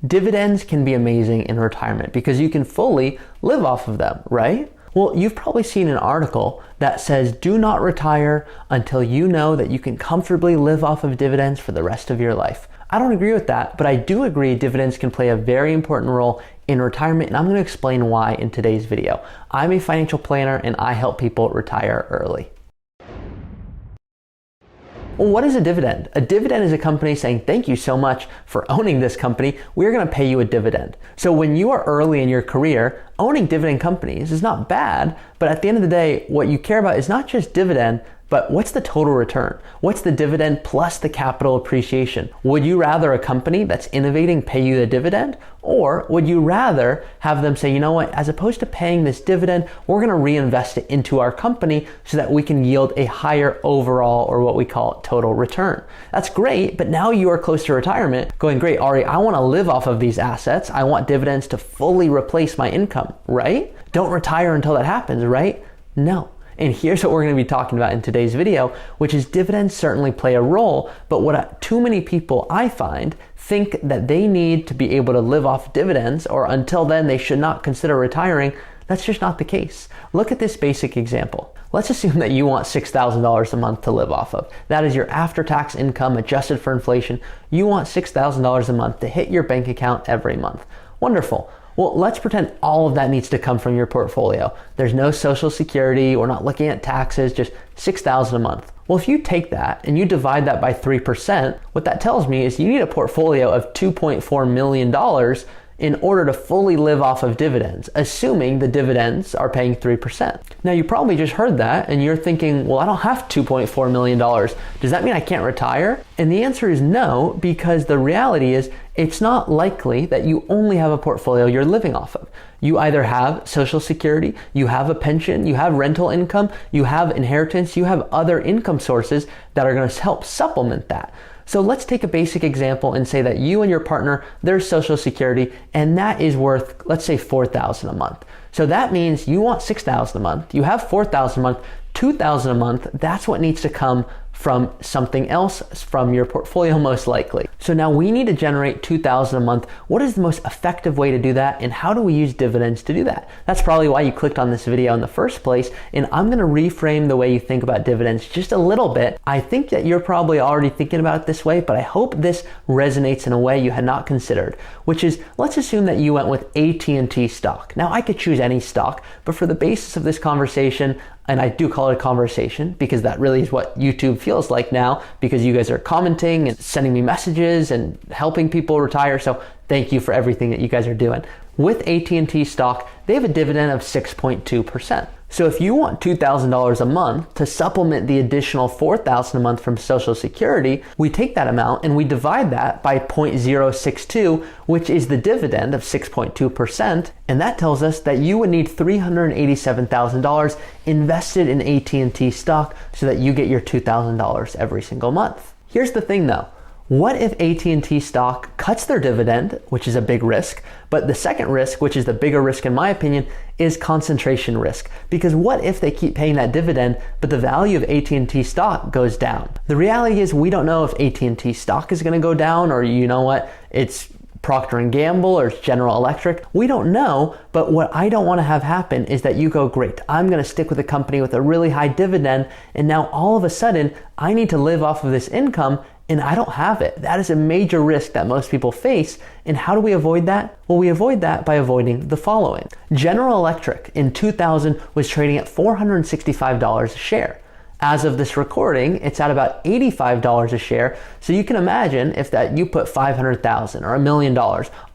Dividends can be amazing in retirement because you can fully live off of them, right? Well, you've probably seen an article that says do not retire until you know that you can comfortably live off of dividends for the rest of your life. I don't agree with that, but I do agree dividends can play a very important role in retirement, and I'm going to explain why in today's video. I'm a financial planner and I help people retire early. Well, what is a dividend? A dividend is a company saying, thank you so much for owning this company. We're going to pay you a dividend. So when you are early in your career, owning dividend companies is not bad, but at the end of the day, what you care about is not just dividend, but what's the total return? What's the dividend plus the capital appreciation? Would you rather a company that's innovating pay you the dividend? Or would you rather have them say, you know what, as opposed to paying this dividend, we're going to reinvest it into our company so that we can yield a higher overall, or what we call total return? That's great, but now you are close to retirement going, great, Ari, I want to live off of these assets. I want dividends to fully replace my income, right? Don't retire until that happens, right? No. And here's what we're going to be talking about in today's video, which is dividends certainly play a role, but what too many people I find think that they need to be able to live off dividends, or until then they should not consider retiring. That's just not the case. Look at this basic example. Let's assume that you want $6,000 a month to live off of. That is your after-tax income adjusted for inflation. You want $6,000 a month to hit your bank account every month. Wonderful. Well, let's pretend all of that needs to come from your portfolio. There's no Social Security, we're not looking at taxes, just $6,000 a month. Well, if you take that and you divide that by 3%, what that tells me is you need a portfolio of $2.4 million in order to fully live off of dividends, assuming the dividends are paying 3%. Now, you probably just heard that and you're thinking, well, I don't have $2.4 million. Does that mean I can't retire? And the answer is no, because the reality is it's not likely that you only have a portfolio you're living off of. You either have Social Security, you have a pension, you have rental income, you have inheritance, you have other income sources that are going to help supplement that. So let's take a basic example and say that you and your partner, there's Social Security, and that is worth, let's say, $4,000 a month. So that means you want $6,000 a month, you have $4,000 a month, $2,000 a month, that's what needs to come from something else from your portfolio most likely. So now we need to generate $2,000 a month. What is the most effective way to do that, and how do we use dividends to do that? That's probably why you clicked on this video in the first place, and I'm going to reframe the way you think about dividends just a little bit. I think that you're probably already thinking about it this way, but I hope this resonates in a way you had not considered, which is, let's assume that you went with AT&T stock. Now I could choose any stock, but for the basis of this conversation, and I do call it a conversation because that really is what YouTube feels like now, because you guys are commenting and sending me messages and helping people retire. So thank you for everything that you guys are doing. With AT&T stock, they have a dividend of 6.2%. So if you want $2,000 a month to supplement the additional $4,000 a month from Social Security, we take that amount and we divide that by 0.062, which is the dividend of 6.2%. And that tells us that you would need $387,000 invested in AT&T stock so that you get your $2,000 every single month. Here's the thing though. What if AT&T stock cuts their dividend, which is a big risk, but the second risk, which is the bigger risk in my opinion, is concentration risk. Because what if they keep paying that dividend, but the value of AT&T stock goes down? The reality is we don't know if AT&T stock is going to go down, or you know what, it's Procter & Gamble or General Electric. We don't know, but what I don't want to have happen is that you go, great, I'm going to stick with a company with a really high dividend, and now all of a sudden I need to live off of this income and I don't have it. That is a major risk that most people face. And how do we avoid that? Well, we avoid that by avoiding the following. General Electric in 2000 was trading at $465 a share. As of this recording, it's at about $85 a share. So you can imagine if that you put $500,000 or $1 million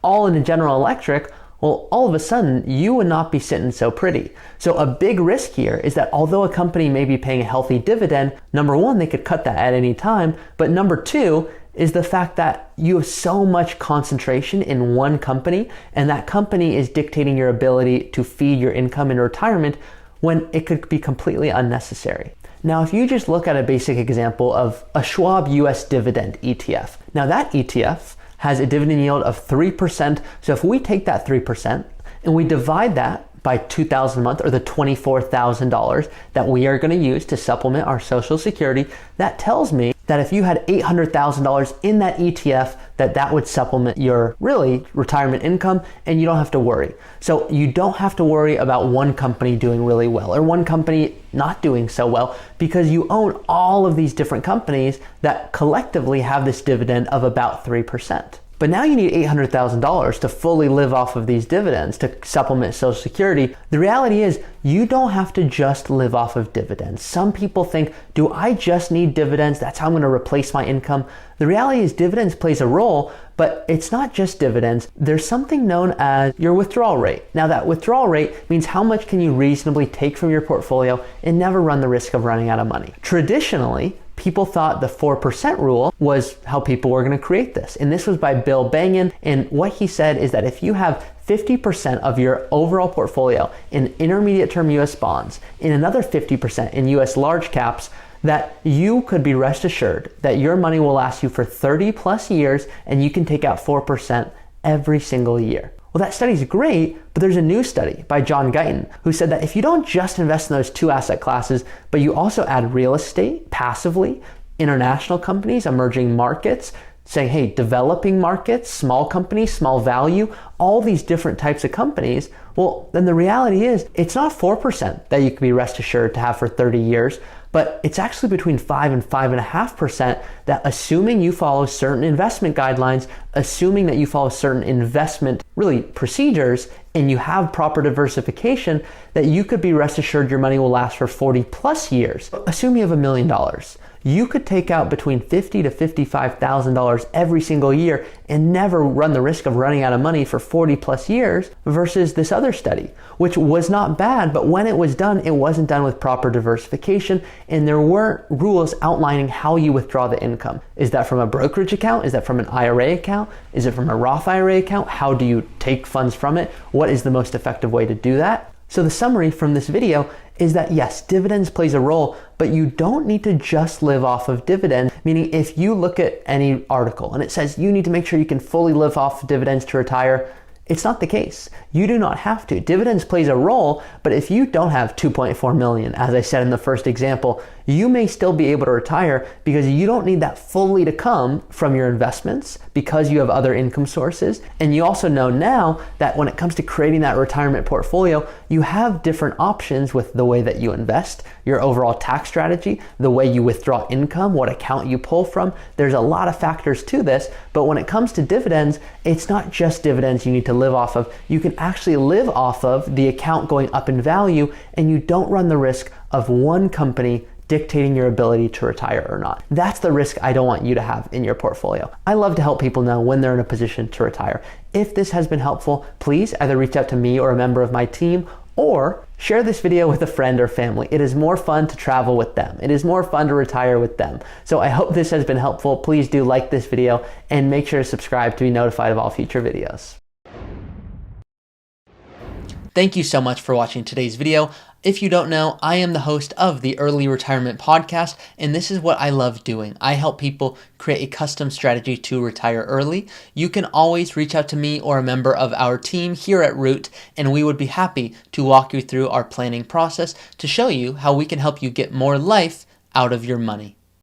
all into General Electric, well, all of a sudden, you would not be sitting so pretty. So a big risk here is that although a company may be paying a healthy dividend, number one, they could cut that at any time. But number two is the fact that you have so much concentration in one company, and that company is dictating your ability to feed your income in retirement when it could be completely unnecessary. Now, if you just look at a basic example of a Schwab US dividend ETF. Now that ETF has a dividend yield of 3%. So if we take that 3% and we divide that by $2,000 a month, or the $24,000 that we are going to use to supplement our Social Security, that tells me that if you had $800,000 in that ETF, that would supplement your really retirement income and you don't have to worry. So you don't have to worry about one company doing really well or one company not doing so well because you own all of these different companies that collectively have this dividend of about 3%. But now you need $800,000 to fully live off of these dividends to supplement Social Security. The reality is you don't have to just live off of dividends. Some people think, do I just need dividends? That's how I'm going to replace my income. The reality is dividends plays a role, but it's not just dividends. There's something known as your withdrawal rate. Now that withdrawal rate means how much can you reasonably take from your portfolio and never run the risk of running out of money. Traditionally, people thought the 4% rule was how people were going to create this. And this was by Bill Bengen. And what he said is that if you have 50% of your overall portfolio in intermediate term US bonds, and another 50% in US large caps, that you could be rest assured that your money will last you for 30 plus years and you can take out 4% every single year. Well, that study's great, but there's a new study by John Guyton who said that if you don't just invest in those two asset classes, but you also add real estate passively, international companies, emerging markets, saying, hey, developing markets, small companies, small value, all these different types of companies, well, then the reality is it's not 4% that you can be rest assured to have for 30 years, but it's actually between 5 and 5.5% that, assuming you follow certain investment guidelines, assuming that you follow certain investment really procedures and you have proper diversification, that you could be rest assured your money will last for 40 plus years. Assume you have $1 million. You could take out between $50,000 to $55,000 every single year and never run the risk of running out of money for 40 plus years versus this other study, which was not bad, but when it was done, it wasn't done with proper diversification and there weren't rules outlining how you withdraw the income. Is that from a brokerage account? Is that from an IRA account? Is it from a Roth IRA account? How do you take funds from it? What is the most effective way to do that? So the summary from this video is that yes, dividends plays a role, but you don't need to just live off of dividends. Meaning if you look at any article and it says you need to make sure you can fully live off dividends to retire, it's not the case. You do not have to. Dividends plays a role, but if you don't have 2.4 million, as I said in the first example, you may still be able to retire because you don't need that fully to come from your investments because you have other income sources. And you also know now that when it comes to creating that retirement portfolio, you have different options with the way that you invest, your overall tax strategy, the way you withdraw income, what account you pull from. There's a lot of factors to this, but when it comes to dividends, it's not just dividends you need to live off of. You can actually live off of the account going up in value and you don't run the risk of one company dictating your ability to retire or not. That's the risk I don't want you to have in your portfolio. I love to help people know when they're in a position to retire. If this has been helpful, please either reach out to me or a member of my team or share this video with a friend or family. It is more fun to travel with them. It is more fun to retire with them. So I hope this has been helpful. Please do like this video and make sure to subscribe to be notified of all future videos. Thank you so much for watching today's video. If you don't know, I am the host of the Early Retirement Podcast, and this is what I love doing. I help people create a custom strategy to retire early. You can always reach out to me or a member of our team here at Root, and we would be happy to walk you through our planning process to show you how we can help you get more life out of your money.